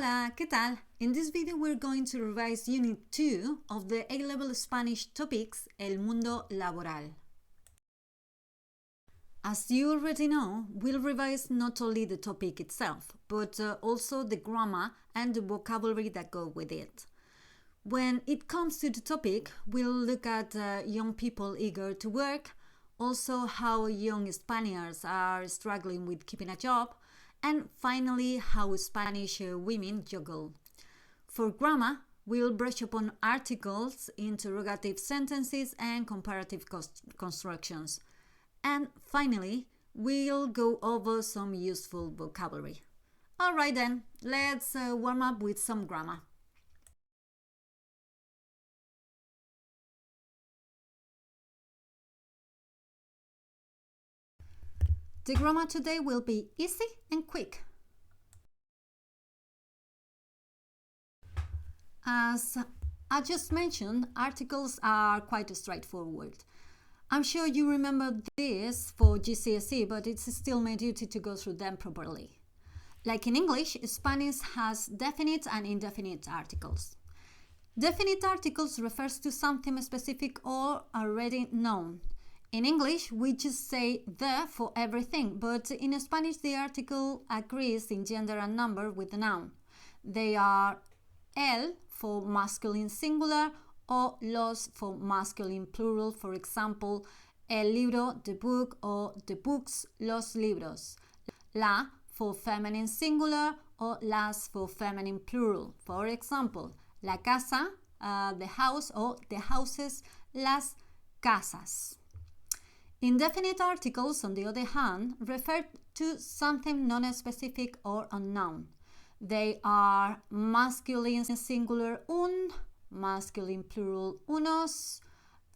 Hola, ¿qué tal? In this video we're going to revise Unit 2 of the A-Level Spanish topics, El Mundo Laboral. As you already know, we'll revise not only the topic itself, but also the grammar and the vocabulary that go with it. When it comes to the topic, we'll look at young people eager to work, also how young Spaniards are struggling with keeping a job, and finally how Spanish women juggle. For grammar, we'll brush upon articles, interrogative sentences, and comparative constructions. And finally, we'll go over some useful vocabulary. Alright then, let's warm up with some grammar. The grammar today will be easy and quick. As I just mentioned, articles are quite straightforward. I'm sure you remember this for GCSE, but it's still my duty to go through them properly. Like in English, Spanish has definite and indefinite articles. Definite articles refers to something specific or already known. In English, we just say the for everything, but in Spanish, the article agrees in gender and number with the noun. They are el for masculine singular or los for masculine plural, for example, el libro, the book, or the books, los libros. La for feminine singular or las for feminine plural, for example, la casa, the house, or the houses, las casas. Indefinite articles, on the other hand, refer to something non-specific or unknown. They are masculine singular un, masculine plural unos,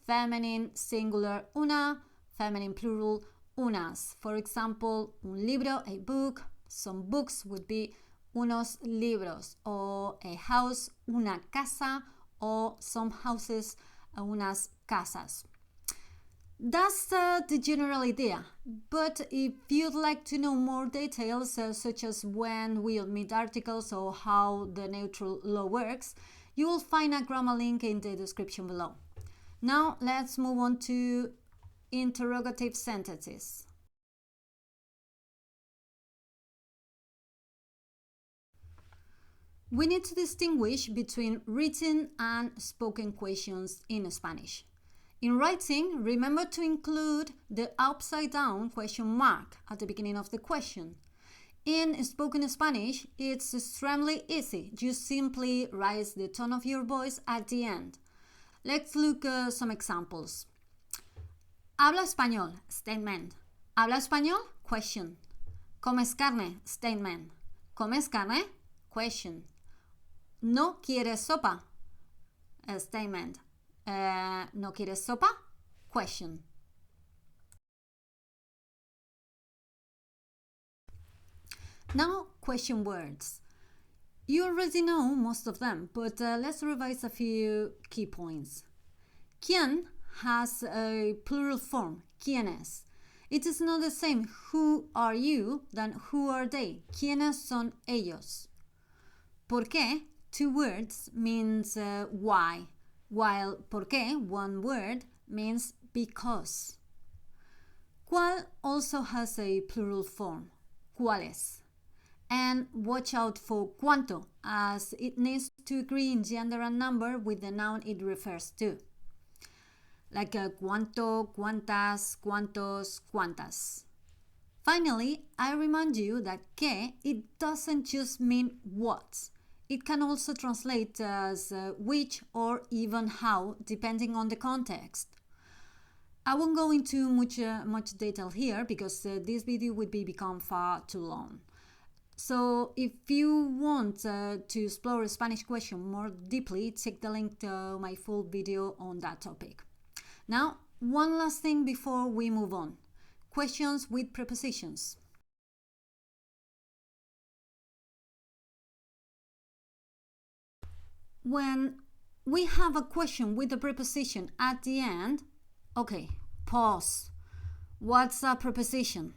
feminine singular una, feminine plural unas. For example, un libro, a book. Some books would be unos libros, or a house, una casa, or some houses, unas casas. That's the general idea, but if you'd like to know more details, such as when we omit articles or how the neutral law works, you will find a grammar link in the description below. Now let's move on to interrogative sentences. We need to distinguish between written and spoken questions in Spanish. In writing, remember to include the upside-down question mark at the beginning of the question. In spoken Spanish, it's extremely easy. You simply raise the tone of your voice at the end. Let's look at some examples. Habla español, statement. Habla español, question. ¿Comes carne? Statement. ¿Comes carne? Question. ¿No quieres sopa? Statement. ¿No quieres sopa? Question. Now, question words. You already know most of them, but let's revise a few key points. ¿Quién has a plural form, ¿quiénes? It is not the same who are you than who are they. ¿Quiénes son ellos? ¿Por qué? Two words means why, while ¿por qué? One word means because. ¿Cuál also has a plural form, ¿cuáles? And watch out for cuánto, as it needs to agree in gender and number with the noun it refers to. Like cuánto, cuántas, cuántos, cuántas. Finally, I remind you that que, it doesn't just mean what. It can also translate as which or even how, depending on the context. I won't go into much detail here because this video would become far too long. So if you want to explore a Spanish question more deeply, check the link to my full video on that topic. Now, one last thing before we move on. Questions with prepositions. When we have a question with a preposition at the end, okay, pause. What's a preposition?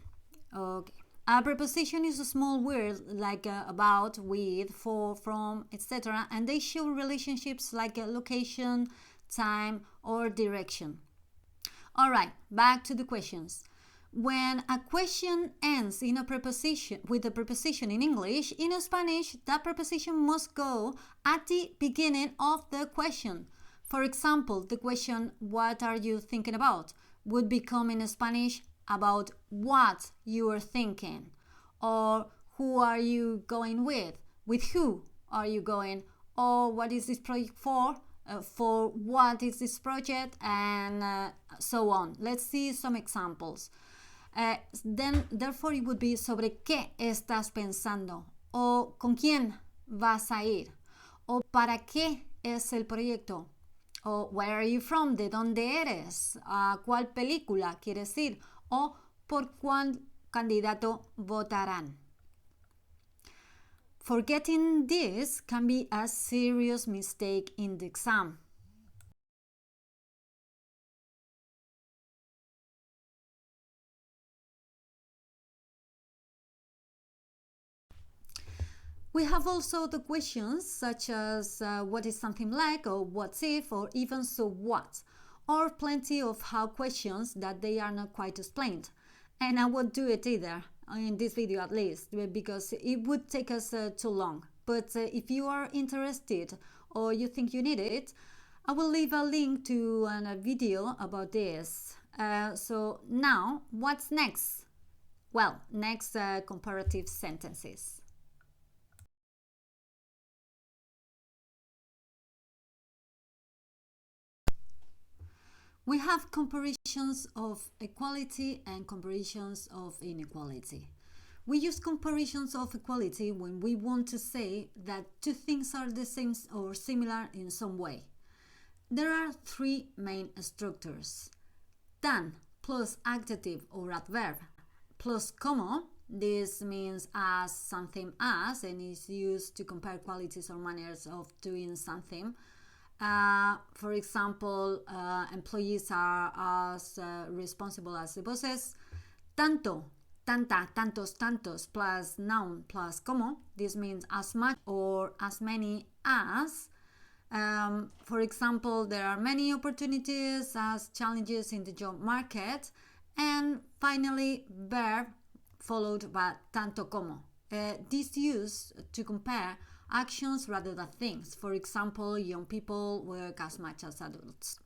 Okay, A preposition is a small word like about, with, for, from, etc., and they show relationships like location, time, or direction. Alright, back to the questions. When a question ends in a preposition with a preposition in English, in Spanish, that preposition must go at the beginning of the question. For example, the question, what are you thinking about, would become in Spanish, about what you are thinking. Or who are you going with? With who are you going? Or what is this project for what is this project? And so on. Let's see some examples. Therefore, it would be sobre qué estás pensando, o con quién vas a ir, o para qué es el proyecto, o where are you from, de dónde eres, a cuál película quieres ir, o por cuál candidato votarán. Forgetting this can be a serious mistake in the exam. We have also the questions such as what is something like, or what's if, or even so what, or plenty of how questions that they are not quite explained. And I won't do it either, in this video at least, because it would take us too long. But if you are interested or you think you need it, I will leave a link to a video about this. So now, what's next? Well, next comparative sentences. We have comparisons of equality and comparisons of inequality. We use comparisons of equality when we want to say that two things are the same or similar in some way. There are three main structures. Tan plus adjective or adverb plus como. This means as, something as, and is used to compare qualities or manners of doing something. For example, employees are as responsible as the bosses. Tanto, tanta, tantos, tantos plus noun plus como. This means as much or as many as. For example, there are many opportunities as challenges in the job market. And finally, verb followed by tanto como. This used to compare actions rather than things. For example, young people work as much as adults.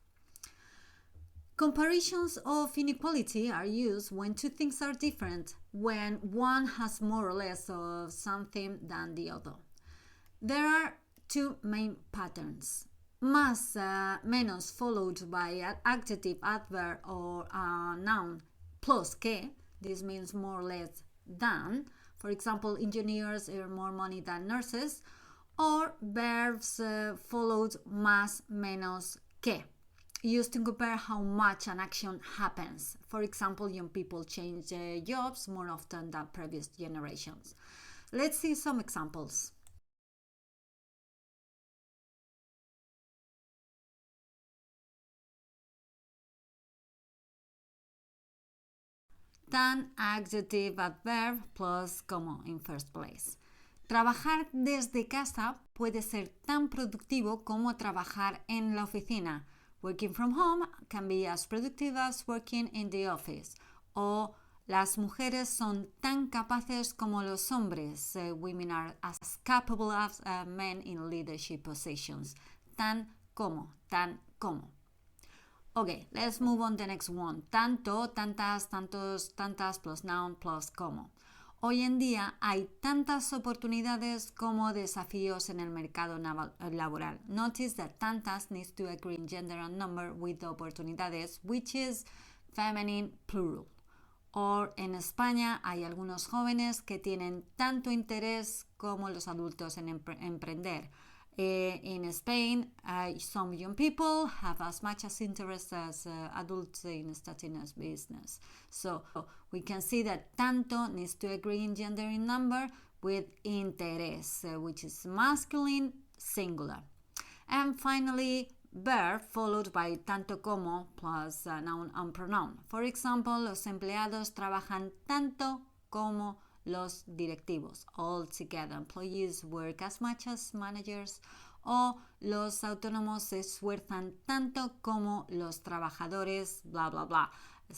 Comparisons of inequality are used when two things are different, when one has more or less of something than the other. There are two main patterns. Más, menos, followed by an adjective, adverb, or a noun, plus que. This means more or less than. For example, engineers earn more money than nurses. Or verbs followed más, menos, que, used to compare how much an action happens. For example, young people change jobs more often than previous generations. Let's see some examples. Tan, adjective, adverb plus como in first place. Trabajar desde casa puede ser tan productivo como trabajar en la oficina. Working from home can be as productive as working in the office. O las mujeres son tan capaces como los hombres. Women are as capable as men in leadership positions. Tan como, tan como. Okay, let's move on to the next one. Tanto, tantas, tantos, tantas plus noun plus como. Hoy en día hay tantas oportunidades como desafíos en el mercado laboral. Notice that tantas needs to agree in gender and number with oportunidades, which is feminine plural. Or en España hay algunos jóvenes que tienen tanto interés como los adultos en emprender. In Spain, some young people have as much as interest as adults in starting a business. So we can see that tanto needs to agree in gender and number with interés, which is masculine, singular. And finally, verb followed by tanto como plus noun and pronoun. For example, los empleados trabajan tanto como los directivos. All together, employees work as much as managers. O los autónomos se esfuerzan tanto como los trabajadores, blah, blah, blah.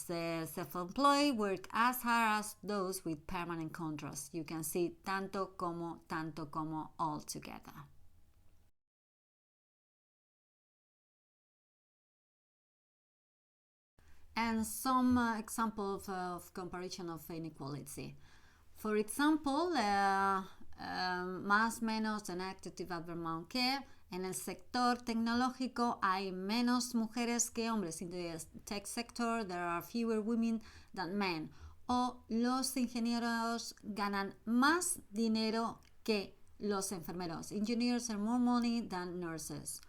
The self-employed work as hard as those with permanent contracts. You can see tanto como, all together. And some examples of comparison of inequality. For example, más menos en active adverb que en el sector tecnológico hay menos mujeres que hombres. In the tech sector there are fewer women than men. O los ingenieros ganan más dinero que los enfermeros. Engineers earn more money than nurses.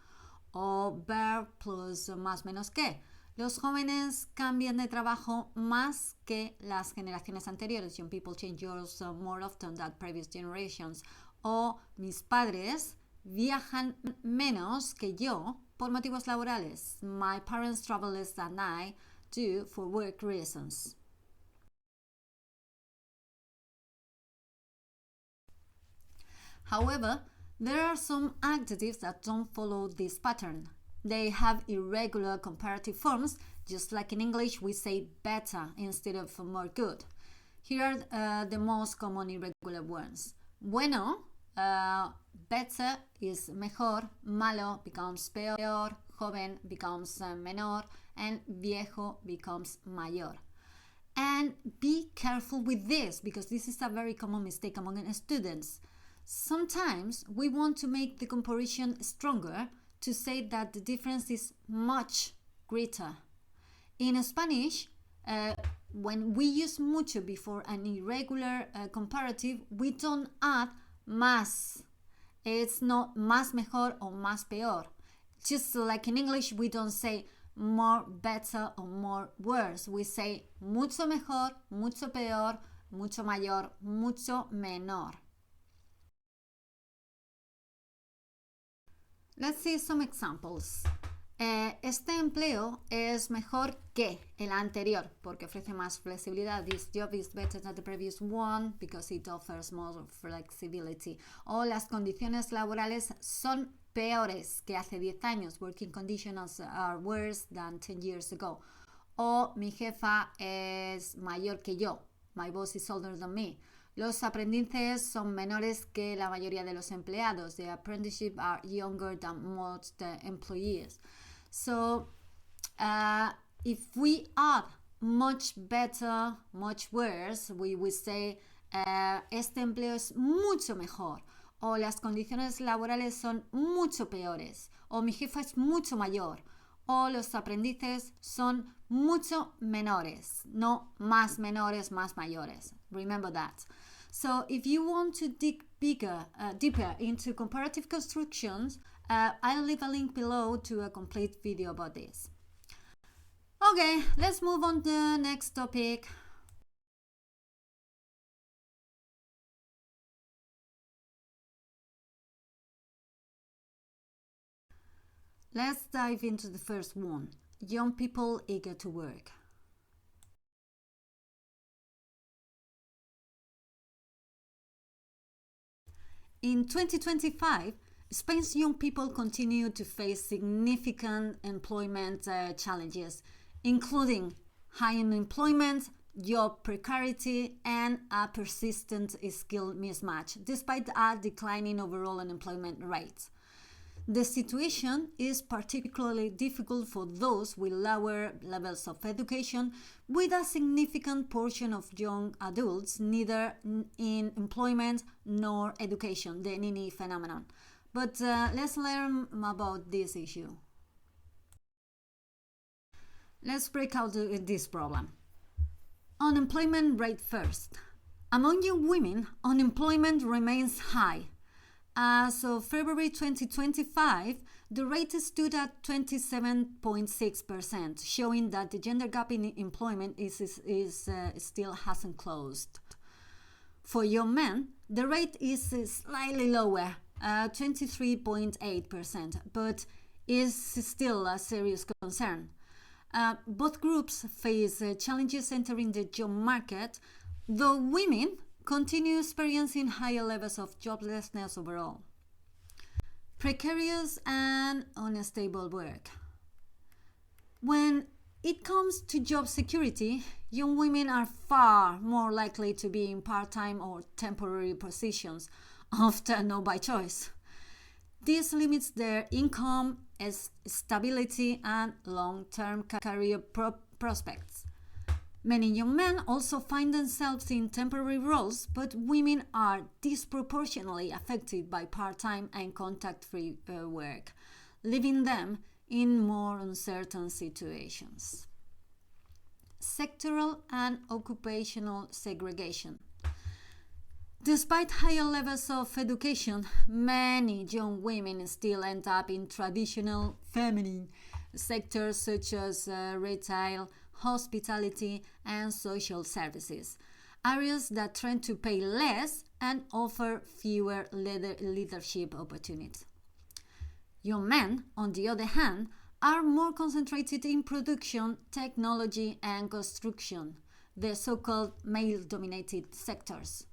O verb plus más menos que. Los jóvenes cambian de trabajo más que las generaciones anteriores. Young people change jobs more often than previous generations. O mis padres viajan menos que yo por motivos laborales. My parents travel less than I do for work reasons. However, there are some adjectives that don't follow this pattern. They have irregular comparative forms, just like in English we say better instead of more good. Here are the most common irregular ones. Bueno, better is mejor, malo becomes peor, joven becomes menor, and viejo becomes mayor. And be careful with this, because this is a very common mistake among students. Sometimes we want to make the comparison stronger to say that the difference is much greater. In Spanish, when we use mucho before an irregular comparative, we don't add más. It's not más mejor or más peor. Just like in English, we don't say more better or more worse. We say mucho mejor, mucho peor, mucho mayor, mucho menor. Let's see some examples. Este empleo es mejor que el anterior porque ofrece más flexibilidad. This job is better than the previous one because it offers more flexibility. O las condiciones laborales son peores que hace 10 años. Working conditions are worse than 10 years ago. O mi jefa es mayor que yo. My boss is older than me. Los aprendices son menores que la mayoría de los empleados. The apprenticeship are younger than most employees. So, if we add much better, much worse, we would say este empleo es mucho mejor. O las condiciones laborales son mucho peores. O mi jefa es mucho mayor. O los aprendices son mucho menores, no más menores, más mayores. Remember that. So if you want to dig deeper into comparative constructions, I'll leave a link below to a complete video about this. Okay, let's move on to the next topic. Let's dive into the first one. Young people eager to work. In 2025, Spain's young people continue to face significant employment challenges, including high unemployment, job precarity, and a persistent skill mismatch, despite a declining overall unemployment rate. The situation is particularly difficult for those with lower levels of education, with a significant portion of young adults neither in employment nor education, the Nini phenomenon. But let's learn about this issue. Let's break out this problem. Unemployment rate first. Among young women, unemployment remains high. As of February 2025, the rate stood at 27.6%, showing that the gender gap in employment still hasn't closed. For young men, the rate is slightly lower, 23.8%, but is still a serious concern. Both groups face challenges entering the job market, though women continue experiencing higher levels of joblessness overall. Precarious and unstable work. When it comes to job security, young women are far more likely to be in part-time or temporary positions, often not by choice. This limits their income, stability, and long-term career prospects. Many young men also find themselves in temporary roles, but women are disproportionately affected by part-time and contact-free work, leaving them in more uncertain situations. Sectoral and occupational segregation. Despite higher levels of education, many young women still end up in traditional feminine sectors such as retail, hospitality, and social services, areas that tend to pay less and offer fewer leadership opportunities. Young men, on the other hand, are more concentrated in production, technology, and construction, the so-called male-dominated sectors.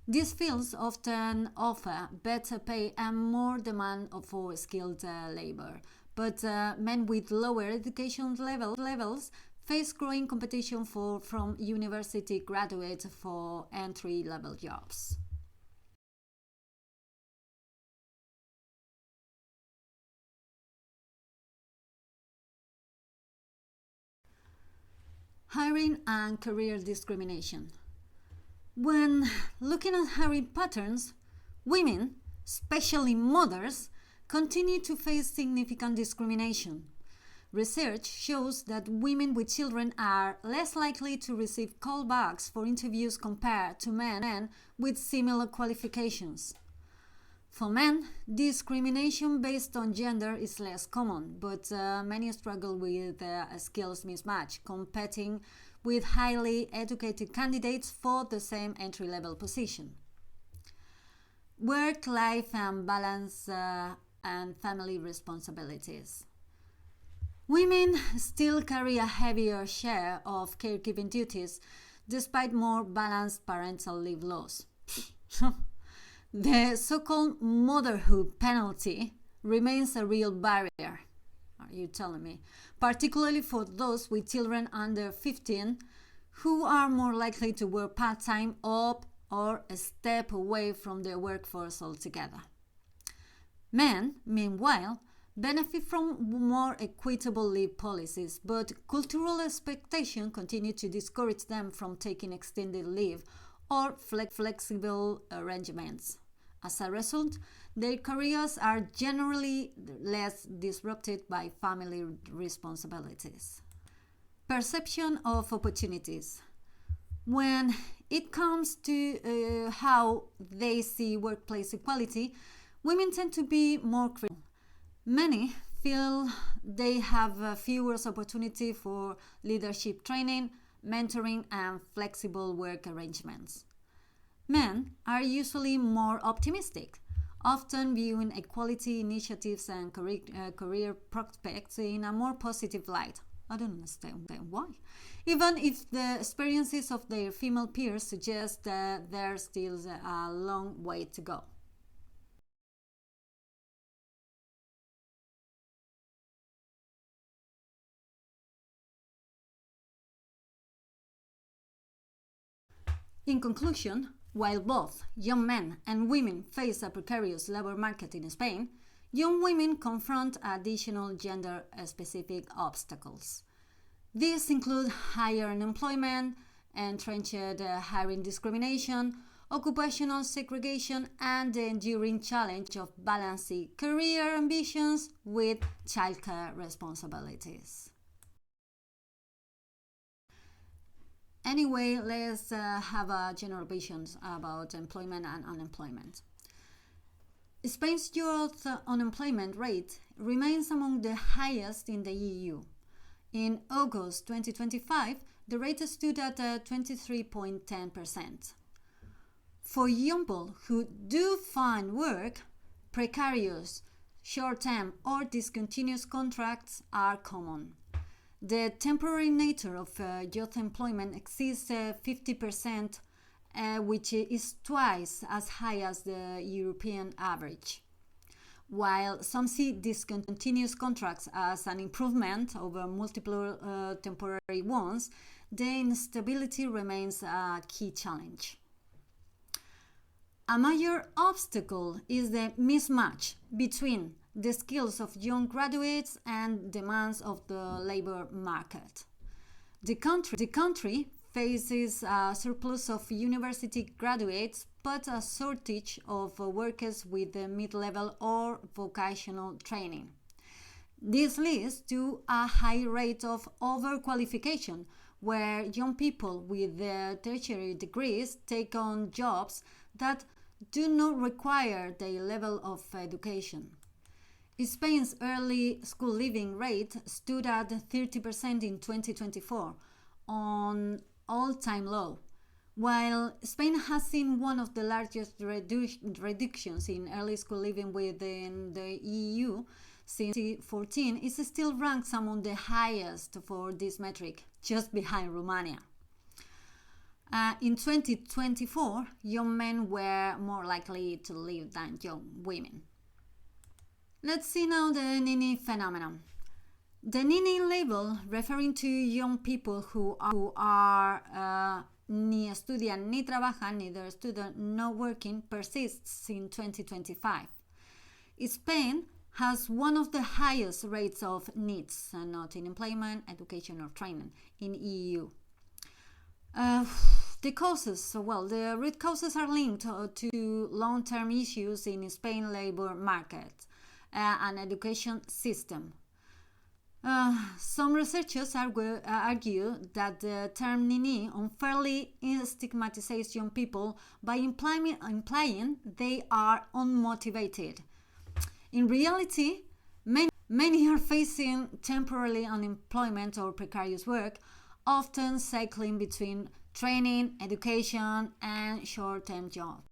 These fields often offer better pay and more demand for skilled labor, but men with lower education levels face growing competition from university graduates for entry-level jobs. Hiring and career discrimination. When looking at hiring patterns, women, especially mothers, continue to face significant discrimination. Research shows that women with children are less likely to receive callbacks for interviews compared to men with similar qualifications. For men, discrimination based on gender is less common, but many struggle with skills mismatch, competing with highly educated candidates for the same entry-level position. Work-life balance and family responsibilities. Women still carry a heavier share of caregiving duties despite more balanced parental leave laws. The so-called motherhood penalty remains a real barrier, are you telling me? Particularly for those with children under 15 who are more likely to work part-time or step away from the workforce altogether. Men, meanwhile, benefit from more equitable leave policies, but cultural expectations continue to discourage them from taking extended leave or flexible arrangements. As a result, their careers are generally less disrupted by family responsibilities. Perception of opportunities. When it comes to how they see workplace equality, women tend to be more critical. Many feel they have fewer opportunity for leadership training, mentoring, and flexible work arrangements. Men are usually more optimistic, often viewing equality initiatives and career prospects in a more positive light. I don't understand why. Even if the experiences of their female peers suggest that there's still a long way to go. In conclusion, while both young men and women face a precarious labor market in Spain, young women confront additional gender-specific obstacles. These include higher unemployment, entrenched hiring discrimination, occupational segregation, and the enduring challenge of balancing career ambitions with childcare responsibilities. Anyway, let's have a general vision about employment and unemployment. Spain's youth unemployment rate remains among the highest in the EU. In August 2025, the rate stood at 23.10%. For young people who do find work, precarious, short-term or discontinuous contracts are common. The temporary nature of youth employment exceeds 50%, which is twice as high as the European average. While some see discontinuous contracts as an improvement over multiple temporary ones, the instability remains a key challenge. A major obstacle is the mismatch between the skills of young graduates and demands of the labor market. The country faces a surplus of university graduates but a shortage of workers with mid-level or vocational training. This leads to a high rate of overqualification, where young people with tertiary degrees take on jobs that do not require their level of education. Spain's early school leaving rate stood at 30% in 2024, on all-time low. While Spain has seen one of the largest reductions in early school leaving within the EU since 2014, it still ranks among the highest for this metric, just behind Romania. In 2024, young men were more likely to leave than young women. Let's see now the Nini phenomenon. The Nini label, referring to young people who are ni estudian ni trabajan, neither student nor working, persists in 2025. Spain has one of the highest rates of NEETs, not in employment, education or training, in EU. The root causes are linked to long-term issues in Spain's labor market and education system. Some researchers argue that the term Nini unfairly stigmatizes young people by implying they are unmotivated. In reality, many are facing temporary unemployment or precarious work, often cycling between training, education, and short-term jobs.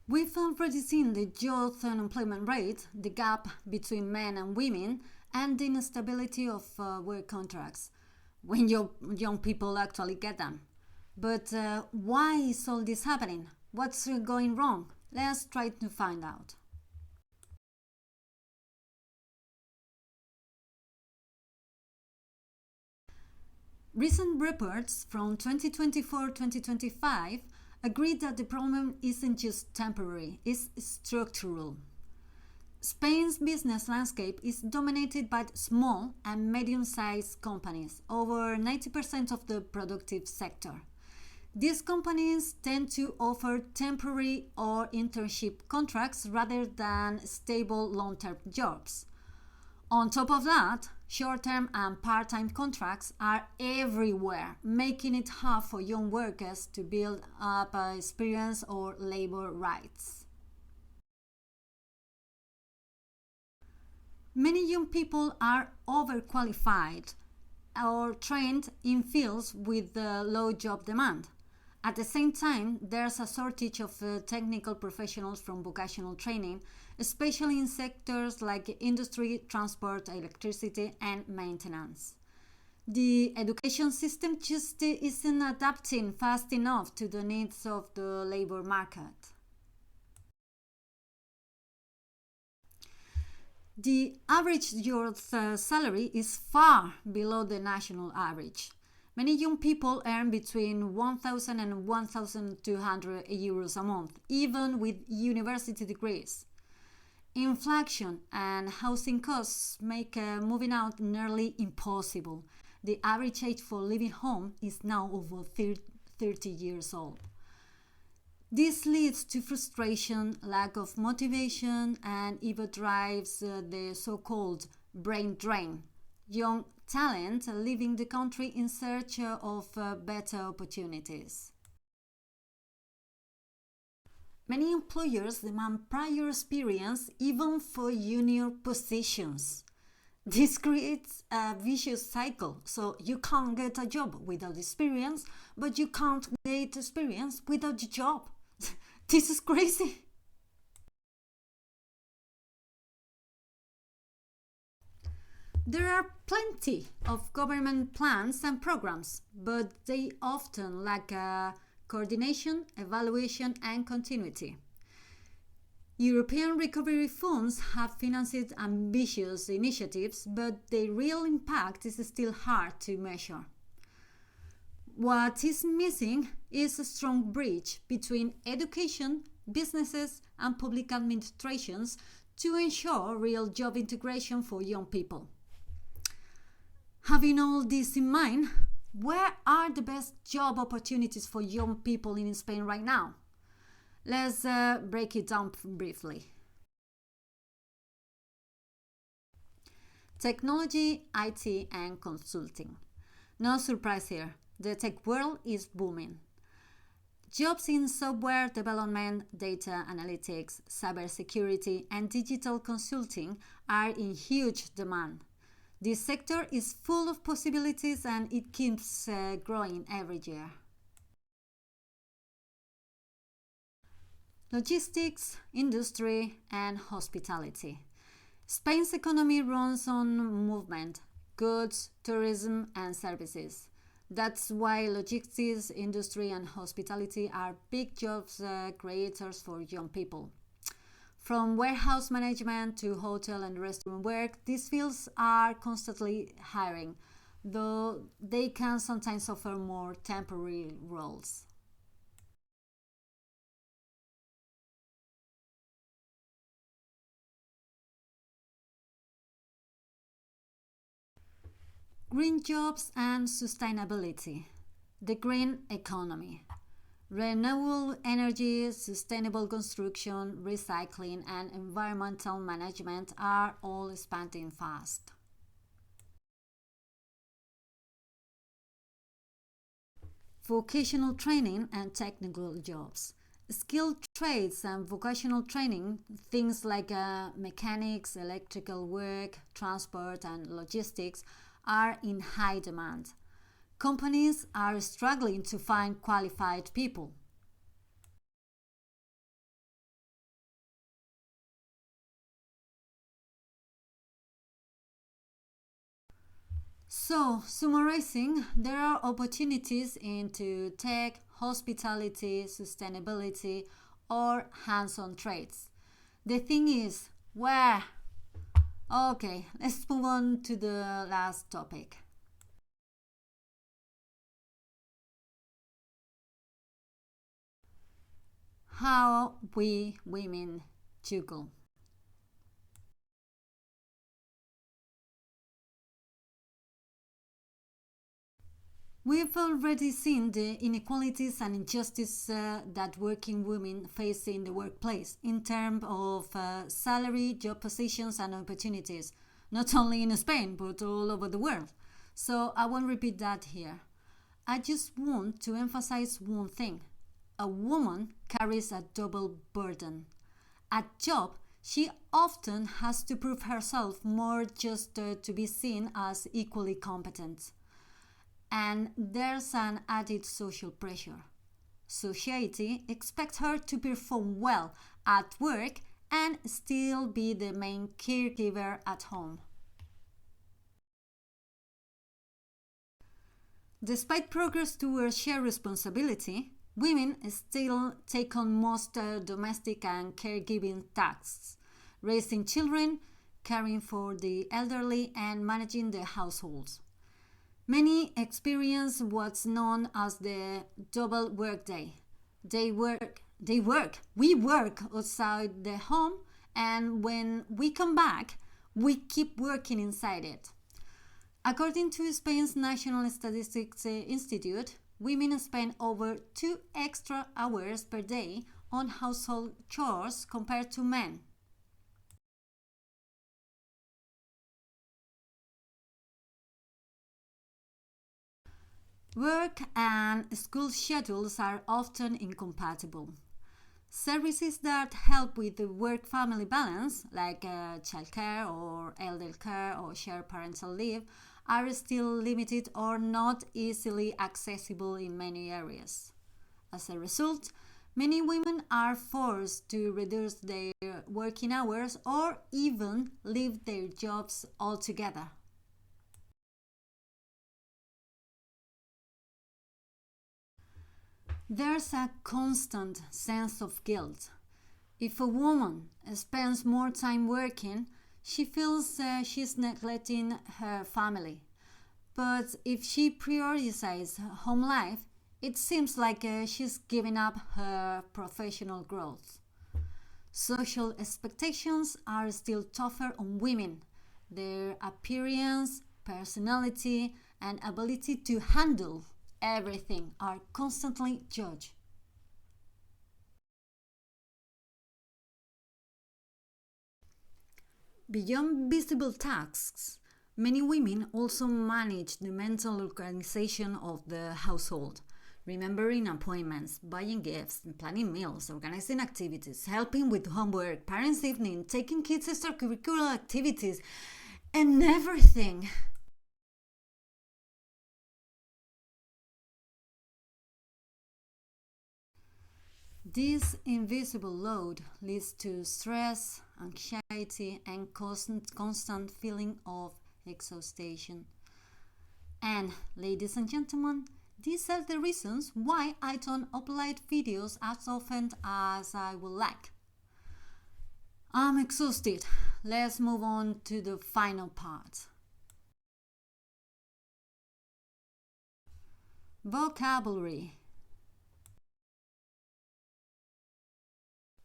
We've already seen the youth unemployment rate, the gap between men and women, and the instability of work contracts, when young people actually get them. But why is all this happening? What's going wrong? Let's try to find out. Recent reports from 2024-2025 agreed that the problem isn't just temporary, it's structural. Spain's business landscape is dominated by small and medium-sized companies, over 90% of the productive sector. These companies tend to offer temporary or internship contracts rather than stable long-term jobs. On top of that, short-term and part-time contracts are everywhere, making it hard for young workers to build up experience or labor rights. Many young people are overqualified or trained in fields with low job demand. At the same time, there's a shortage of technical professionals from vocational training, especially in sectors like industry, transport, electricity, and maintenance. The education system just isn't adapting fast enough to the needs of the labor market. The average youth salary is far below the national average. Many young people earn between 1,000 and 1,200 euros a month, even with university degrees. Inflation and housing costs make moving out nearly impossible. The average age for leaving home is now over 30 years old. This leads to frustration, lack of motivation, and even drives the so-called brain drain. Young talent leaving the country in search of better opportunities. Many employers demand prior experience even for junior positions. This creates a vicious cycle, so you can't get a job without experience, but you can't get experience without a job. This is crazy. There are plenty of government plans and programs, but they often lack coordination, evaluation, and continuity. European recovery funds have financed ambitious initiatives, but their real impact is still hard to measure. What is missing is a strong bridge between education, businesses, and public administrations to ensure real job integration for young people. Having all this in mind, where are the best job opportunities for young people in Spain right now? Let's break it down briefly. Technology, IT, and consulting. No surprise here, the tech world is booming. Jobs in software development, data analytics, cybersecurity, and digital consulting are in huge demand. This sector is full of possibilities and it keeps growing every year. Logistics, industry, and hospitality. Spain's economy runs on movement, goods, tourism, and services. That's why logistics, industry, and hospitality are big jobs creators for young people. From warehouse management to hotel and restaurant work, these fields are constantly hiring, though they can sometimes offer more temporary roles. Green jobs and sustainability. The green economy. Renewable energy, sustainable construction, recycling, and environmental management are all expanding fast. Vocational training and technical jobs. Skilled trades and vocational training, things like mechanics, electrical work, transport, and logistics, are in high demand. Companies are struggling to find qualified people. So, summarizing, there are opportunities into tech, hospitality, sustainability, or hands on trades. The thing is, where? Okay, let's move on to the last topic. How we women juggle. We've already seen the inequalities and injustice that working women face in the workplace in terms of salary, job positions, and opportunities, not only in Spain but all over the world. So I won't repeat that here. I just want to emphasize one thing: a woman carries a double burden. At job, she often has to prove herself more just to be seen as equally competent. And there's an added social pressure. Society expects her to perform well at work and still be the main caregiver at home. Despite progress towards shared responsibility, women still take on most domestic and caregiving tasks, raising children, caring for the elderly, and managing the households. Many experience what's known as the double workday. We work outside the home, and when we come back, we keep working inside it. According to Spain's National Statistics Institute, women spend over 2 extra hours per day on household chores compared to men. Work and school schedules are often incompatible. Services that help with the work-family balance, like childcare or elder care or shared parental leave, are still limited or not easily accessible in many areas. As a result, Many women are forced to reduce their working hours or even leave their jobs altogether. There's a constant sense of guilt. If a woman spends more time working, she feels she's neglecting her family. But if she prioritizes home life, it seems like she's giving up her professional growth. Social expectations are still tougher on women. Their appearance, personality, and ability to handle everything are constantly judged. Beyond visible tasks, many women also manage the mental organization of the household, remembering appointments, buying gifts, planning meals, organizing activities, helping with homework, parents' evening, taking kids' extracurricular activities, and everything. This invisible load leads to stress, anxiety, and constant feeling of exhaustion. And, ladies and gentlemen, these are the reasons why I don't upload videos as often as I would like. I'm exhausted. Let's move on to the final part. Vocabulary.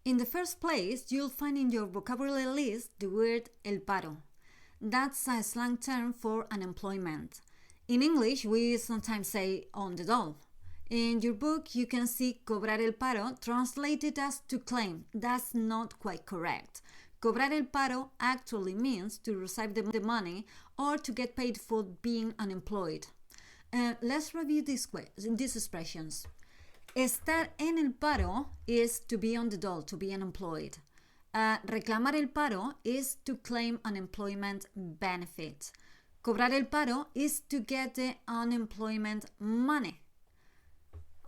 In the first place, you'll find in your vocabulary list the word el paro. That's a slang term for unemployment. In English, we sometimes say on the dole. In your book, you can see cobrar el paro translated as to claim. That's not quite correct. Cobrar el paro actually means to receive the money or to get paid for being unemployed. Let's review these expressions. Estar en el paro is to be on the dole, to be unemployed. Reclamar el paro is to claim unemployment benefit. Cobrar el paro is to get the unemployment money.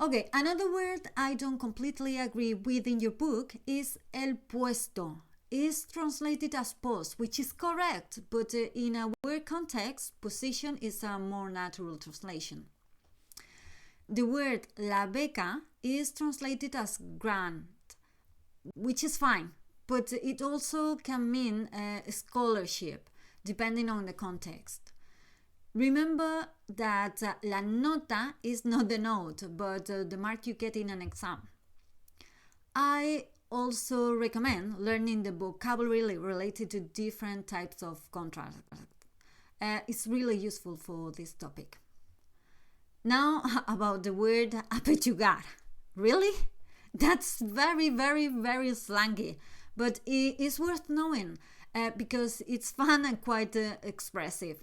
Okay, another word I don't completely agree with in your book is el puesto. Is translated as post, which is correct, but in a work context, position is a more natural translation. The word la beca is translated as grant, which is fine, but it also can mean a scholarship, depending on the context. Remember that la nota is not the note, but the mark you get in an exam. I also recommend learning the vocabulary related to different types of contracts. It's really useful for this topic. Now about the word apechugar. Really? That's very slangy, but it is worth knowing because it's fun and quite expressive.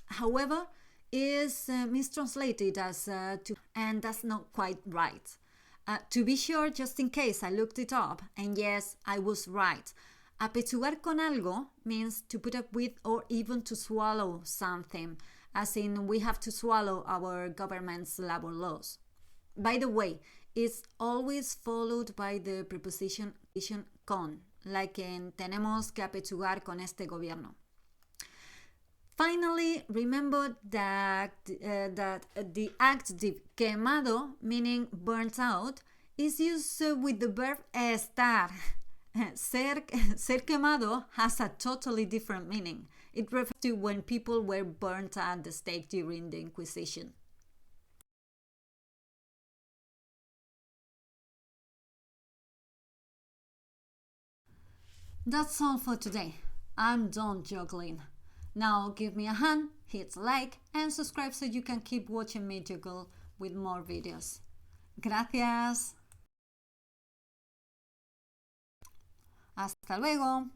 However, it is mistranslated as to, and that's not quite right. To be sure, just in case, I looked it up, and yes, I was right. Apechugar con algo means to put up with or even to swallow something, as in we have to swallow our government's labor laws. By the way, it's always followed by the preposition con, like in tenemos que apechugar con este gobierno. Finally, remember that the adjective quemado, meaning burnt out, is used with the verb estar. Ser quemado has a totally different meaning. It refers to when people were burnt at the stake during the Inquisition. That's all for today. I'm done juggling. Now give me a hand, hit like and subscribe so you can keep watching me juggle with more videos. Gracias. Hasta luego.